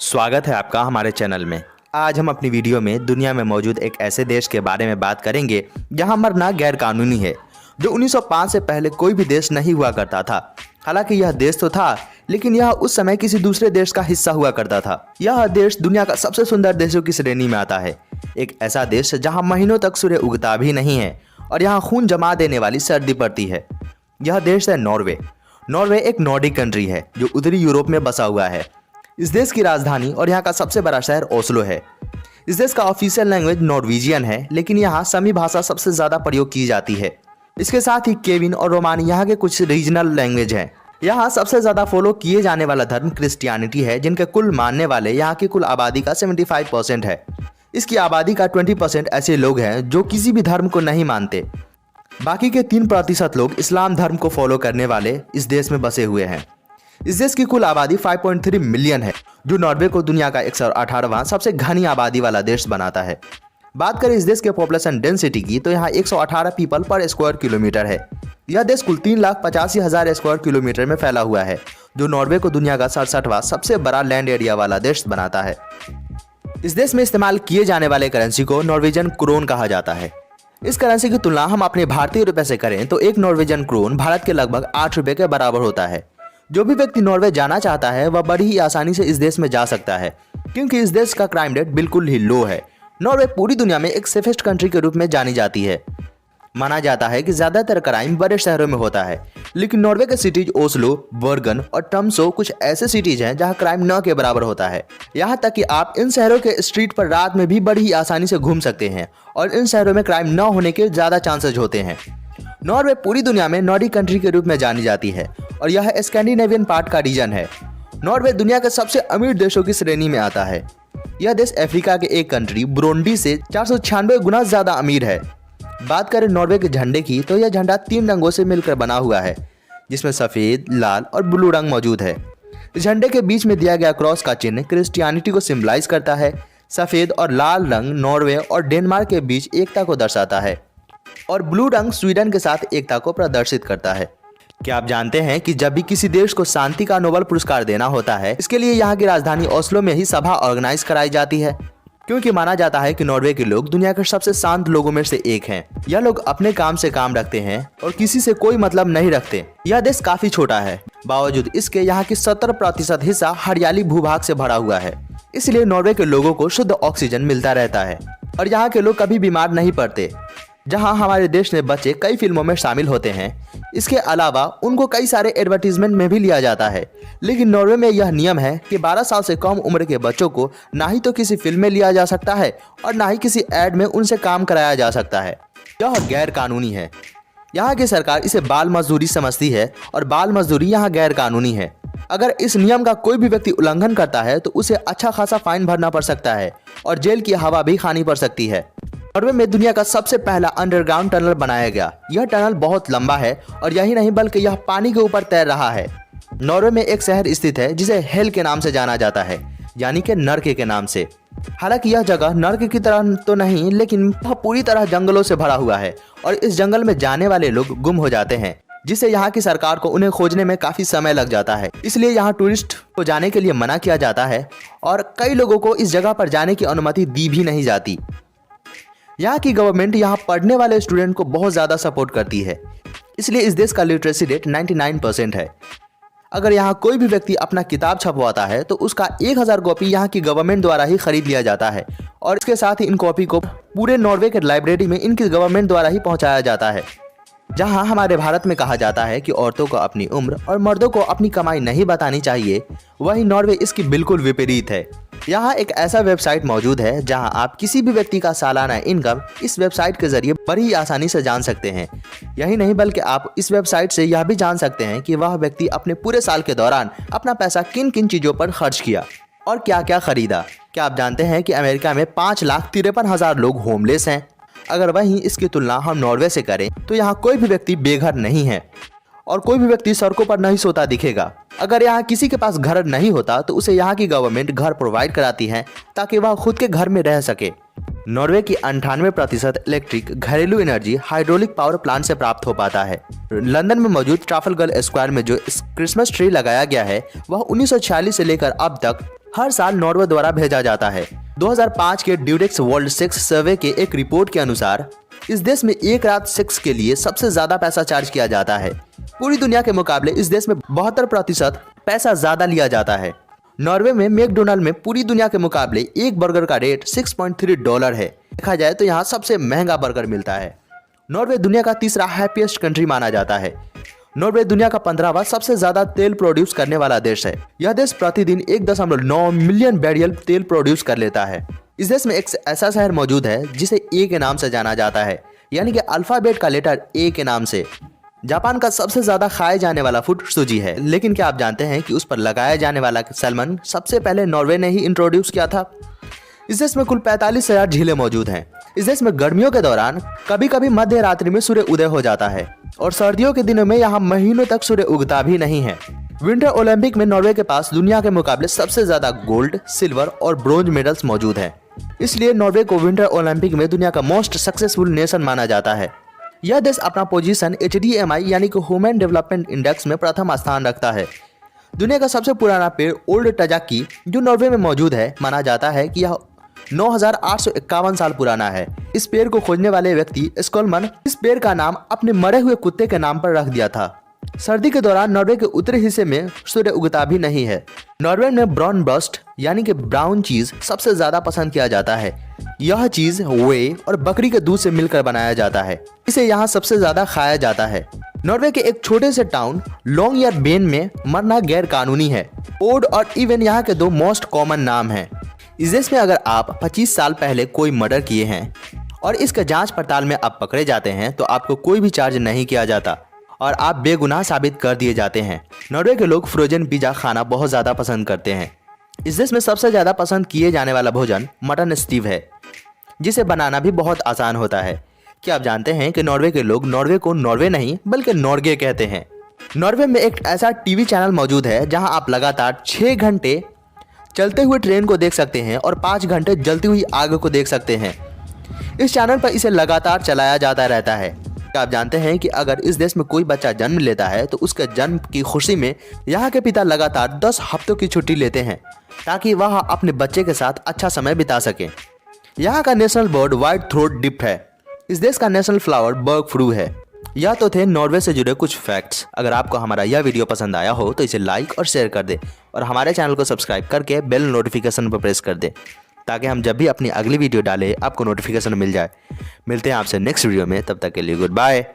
स्वागत है आपका हमारे चैनल में। आज हम अपनी वीडियो में दुनिया में मौजूद एक ऐसे देश के बारे में बात करेंगे जहां मरना गैर कानूनी है, जो 1905 से पहले कोई भी देश नहीं हुआ करता था। हालांकि यह देश तो था, लेकिन यह उस समय किसी दूसरे देश का हिस्सा हुआ करता था। यह देश दुनिया का सबसे सुंदर देशों की श्रेणी में आता है। एक ऐसा देश जहाँ महीनों तक सूर्य उगता भी नहीं है और यहाँ खून जमा देने वाली सर्दी पड़ती है। यह देश है नॉर्वे। नॉर्वे एक नॉर्डिक कंट्री है जो उत्तरी यूरोप में बसा हुआ है। इस देश की राजधानी और यहाँ का सबसे बड़ा शहर ओस्लो है। इस देश का ऑफिशियल लैंग्वेज नॉर्वेजियन है, लेकिन यहाँ समी भाषा सबसे ज़्यादा प्रयोग की जाती है। इसके साथ ही केविन और रोमानी यहाँ के कुछ रीजनल लैंग्वेज हैं। यहाँ सबसे ज़्यादा फॉलो किए जाने वाला धर्म क्रिश्चियनिटी है, जिनके कुल मानने वाले यहाँ की कुल आबादी का 75% है। इसकी आबादी का 20% ऐसे लोग हैं जो किसी भी धर्म को नहीं मानते। बाकी के 3% लोग इस्लाम धर्म को फॉलो करने वाले इस देश में बसे हुए हैं। इस देश की कुल आबादी 5.3 मिलियन है, जो नॉर्वे को दुनिया का 118वां सबसे घनी आबादी वाला देश बनाता है। बात करें इस देश के पॉपुलेशन डेंसिटी की, तो यहाँ 118 पीपल पर स्क्वायर किलोमीटर है। यह देश कुल 3,85,000 स्क्वायर किलोमीटर में फैला हुआ है, जो नॉर्वे को दुनिया का 67वां सबसे बड़ा लैंड एरिया वाला देश बनाता है। इस देश में इस्तेमाल किए जाने वाले करेंसी को नॉर्वेजियन क्रोन कहा जाता है। इस करेंसी की तुलना हम अपने भारतीय रुपए से करें तो एक नॉर्वेजियन क्रोन भारत के लगभग 8 रुपए के बराबर होता है। जो भी व्यक्ति नॉर्वे जाना चाहता है वह बड़ी ही आसानी से इस देश में जा सकता है, क्योंकि इस देश का क्राइम रेट बिल्कुल ही लो है। नॉर्वे पूरी दुनिया में एक सेफेस्ट कंट्री के रूप में जानी जाती है। माना जाता है कि ज्यादातर क्राइम बड़े शहरों में होता है, लेकिन नॉर्वे के सिटीज ओस्लो, बर्गन और ट्रम्सो कुछ ऐसे सिटीज हैं जहां क्राइम न के बराबर होता है। यहाँ तक कि आप इन शहरों के स्ट्रीट पर रात में भी बड़ी ही आसानी से घूम सकते हैं और इन शहरों में क्राइम न होने के ज्यादा चांसेज होते हैं। नॉर्वे पूरी दुनिया में नॉर्डिक कंट्री के रूप में जानी जाती है और यह स्कैंडिनेवियन पार्ट का रीजन है। नॉर्वे दुनिया के सबसे अमीर देशों की श्रेणी में आता है। यह देश अफ्रीका के एक कंट्री बुरुंडी से 496 गुना ज्यादा अमीर है। बात करें नॉर्वे के झंडे की, तो यह झंडा 3 रंगों से मिलकर बना हुआ है, जिसमें सफेद, लाल और ब्लू रंग मौजूद है। इस झंडे के बीच में दिया गया क्रॉस का चिन्ह क्रिश्चियनिटी को सिंबलाइज करता है। सफेद और लाल रंग नॉर्वे और डेनमार्क के बीच एकता को दर्शाता है और ब्लू रंग स्वीडन के साथ एकता को प्रदर्शित करता है। क्या आप जानते हैं कि जब भी किसी देश को शांति का नोबेल पुरस्कार देना होता है, इसके लिए यहाँ की राजधानी ओस्लो में ही सभा ऑर्गेनाइज कराई जाती है, क्योंकि माना जाता है कि नॉर्वे के लोग दुनिया के सबसे शांत लोगों में से एक हैं। यह लोग अपने काम से काम रखते हैं और किसी से कोई मतलब नहीं रखते। यह देश काफी छोटा है, बावजूद इसके यहाँ की 70% हिस्सा हरियाली भूभाग से भरा हुआ है। इसलिए नॉर्वे के लोगों को शुद्ध ऑक्सीजन मिलता रहता है और यहाँ के लोग कभी बीमार नहीं पड़ते। जहां हमारे देश में बच्चे कई फिल्मों में शामिल होते हैं, इसके अलावा उनको कई सारे एडवर्टीजमेंट में भी लिया जाता है। लेकिन नॉर्वे में यह नियम है कि 12 साल से कम उम्र के बच्चों को ना ही तो किसी फिल्म में लिया जा सकता है और ना ही किसी एड में उनसे काम कराया जा सकता है। यह गैर कानूनी है। यहाँ की सरकार इसे बाल मजदूरी समझती है और बाल मजदूरी यहाँ गैर कानूनी है। अगर इस नियम का कोई भी व्यक्ति उल्लंघन करता है तो उसे अच्छा खासा फाइन भरना पड़ सकता है और जेल की हवा भी खानी पड़ सकती है। नॉर्वे में दुनिया का सबसे पहला अंडरग्राउंड टनल बनाया गया। यह टनल बहुत लंबा है और यही नहीं बल्कि यह पानी के ऊपर तैर रहा है। नॉर्वे में एक शहर स्थित है जिसे हेल के नाम से जाना जाता है, यानी कि नर्क के नाम से। हालांकि यह जगह नर्क की तरह तो नहीं, लेकिन वह पूरी तरह जंगलों से भरा हुआ है और इस जंगल में जाने वाले लोग गुम हो जाते हैं, जिससे यहाँ की सरकार को उन्हें खोजने में काफी समय लग जाता है। इसलिए यहाँ टूरिस्ट को जाने के लिए मना किया जाता है और कई लोगों को इस जगह पर जाने की अनुमति दी भी नहीं जाती। यहाँ की गवर्नमेंट यहाँ पढ़ने वाले स्टूडेंट को बहुत ज़्यादा सपोर्ट करती है, इसलिए इस देश का लिटरेसी रेट 99% है। अगर यहाँ कोई भी व्यक्ति अपना किताब छपवाता है तो उसका 1000 कॉपी यहाँ की गवर्नमेंट द्वारा ही खरीद लिया जाता है और इसके साथ ही इन कॉपी को पूरे नॉर्वे के लाइब्रेरी में इनकी गवर्नमेंट द्वारा ही पहुँचाया जाता है। जहाँ हमारे भारत में कहा जाता है कि औरतों को अपनी उम्र और मर्दों को अपनी कमाई नहीं बतानी चाहिए, वहीं नॉर्वे इसकी बिल्कुल विपरीत है। यहाँ एक ऐसा वेबसाइट मौजूद है जहाँ आप किसी भी व्यक्ति का सालाना इनकम इस वेबसाइट के जरिए बड़ी आसानी से जान सकते हैं। यही नहीं बल्कि आप इस वेबसाइट से यह भी जान सकते हैं कि वह व्यक्ति अपने पूरे साल के दौरान अपना पैसा किन किन चीज़ों पर खर्च किया और क्या क्या खरीदा। क्या आप जानते हैं कि अमेरिका में 5,53,000 लोग होमलेस हैं? अगर वहीं इसकी तुलना हम नॉर्वे से करें तो यहाँ कोई भी व्यक्ति बेघर नहीं है और कोई भी व्यक्ति सड़कों पर नहीं सोता दिखेगा। अगर यहाँ किसी के पास घर नहीं होता तो उसे यहाँ की गवर्नमेंट घर प्रोवाइड कराती है ताकि वह खुद के घर में रह सके। नॉर्वे की 98% इलेक्ट्रिक घरेलू एनर्जी हाइड्रोलिक पावर प्लांट से प्राप्त हो पाता है। लंदन में मौजूद ट्राफलगर स्क्वायर में जो क्रिसमस ट्री लगाया गया है वह 1946 से लेकर अब तक हर साल नॉर्वे द्वारा भेजा जाता है। 2005 के ड्यूरेक्स वर्ल्ड सेक्स सर्वे के एक रिपोर्ट के अनुसार इस देश में एक रात सेक्स के लिए सबसे ज्यादा पैसा चार्ज किया जाता है। पूरी दुनिया के मुकाबले इस देश में 72% पैसा ज्यादा लिया जाता है। नॉर्वे में मैकडोनाल्ड में पूरी दुनिया के मुकाबले एक बर्गर का रेट $6.3 है। देखा जाए तो यहाँ सबसे महंगा बर्गर मिलता है। नॉर्वे दुनिया का तीसरा हैप्पीएस्ट कंट्री माना जाता है। नॉर्वे दुनिया का 15वां सबसे ज्यादा तेल प्रोड्यूस करने वाला देश है। यह देश प्रतिदिन 1.9 मिलियन बैरियल तेल प्रोड्यूस कर लेता है। इस देश में एक ऐसा शहर मौजूद है जिसे ए के नाम से जाना जाता है, यानी कि अल्फाबेट का लेटर ए के नाम से। जापान का सबसे ज्यादा खाए जाने वाला फूड सुजी है, लेकिन क्या आप जानते हैं कि उस पर लगाया जाने वाला सैल्मन सबसे पहले नॉर्वे ने ही इंट्रोड्यूस किया था। इस देश में कुल 45,000 झीलें मौजूद हैं। इस देश में गर्मियों के दौरान कभी कभी मध्य रात्रि में सूर्य उदय हो जाता है और सर्दियों के दिनों में यहाँ महीनों तक सूर्य उगता भी नहीं है। विंटर ओलंपिक में नॉर्वे के पास दुनिया के मुकाबले सबसे ज्यादा गोल्ड, सिल्वर और ब्रोंज मेडल्स मौजूद हैं। इसलिए नॉर्वे को विंटर ओलंपिक में दुनिया का मोस्ट सक्सेसफुल नेशन माना जाता है। यह देश अपना पोजीशन HDMI यानी कि ह्यूमन डेवलपमेंट इंडेक्स में प्रथम स्थान रखता है। दुनिया का सबसे पुराना पेड़ ओल्ड टजाकी जो नॉर्वे में मौजूद है, माना जाता है कि यह 9,851 साल पुराना है। इस पेड़ को खोजने वाले व्यक्ति स्कोलमन इस पेड़ का नाम अपने मरे हुए कुत्ते के नाम पर रख दिया था। सर्दी के दौरान नॉर्वे के उत्तरी हिस्से में सूर्य उगता भी नहीं है। नॉर्वे में ब्राउन ब्रस्ट यानी कि ब्राउन चीज सबसे ज्यादा पसंद किया जाता है। यह चीज वे और बकरी के दूध से मिलकर बनाया जाता है। इसे यहाँ सबसे ज्यादा खाया जाता है। नॉर्वे के एक छोटे से टाउन लॉन्गयरबेन में मरना गैर कानूनी है। ओड और इवन यहाँ के 2 मोस्ट कॉमन नाम हैं। इस देश में अगर आप 25 साल पहले कोई मर्डर किए हैं और इसके जांच पड़ताल में आप पकड़े जाते हैं तो आपको कोई भी चार्ज नहीं किया जाता और आप बेगुनाह साबित कर दिए जाते हैं। नॉर्वे के लोग फ्रोजन पिज्जा खाना बहुत ज़्यादा पसंद करते हैं। इस देश में सबसे ज़्यादा पसंद किए जाने वाला भोजन मटन स्टीव है, जिसे बनाना भी बहुत आसान होता है। क्या आप जानते हैं कि नॉर्वे के लोग नॉर्वे को नॉर्वे नहीं बल्कि नॉर्गे कहते हैं। नॉर्वे में एक ऐसा टीवी चैनल मौजूद है जहां आप लगातार 6 घंटे चलते हुए ट्रेन को देख सकते हैं और 5 घंटे जलती हुई आग को देख सकते हैं। इस चैनल पर इसे लगातार चलाया जाता रहता है। क्या आप जानते हैं कि अगर इस देश में कोई बच्चा जन्म लेता है तो उसके जन्म की खुशी में यहाँ के पिता लगातार 10 हफ्तों की छुट्टी लेते हैं ताकि वह अपने बच्चे के साथ अच्छा समय बिता सके। यहाँ का national bird white throat dip है। इस देश का नेशनल फ्लावर बर्ग फ्रू है। यह तो थे नॉर्वे से जुड़े कुछ फैक्ट्स। अगर आपको हमारा यह वीडियो पसंद आया हो तो इसे लाइक और शेयर कर दे और हमारे चैनल को सब्सक्राइब करके बेल नोटिफिकेशन पर प्रेस कर दे ताकि हम जब भी अपनी अगली वीडियो डालें आपको नोटिफिकेशन मिल जाए। मिलते हैं आपसे नेक्स्ट वीडियो में, तब तक के लिए गुड बाय।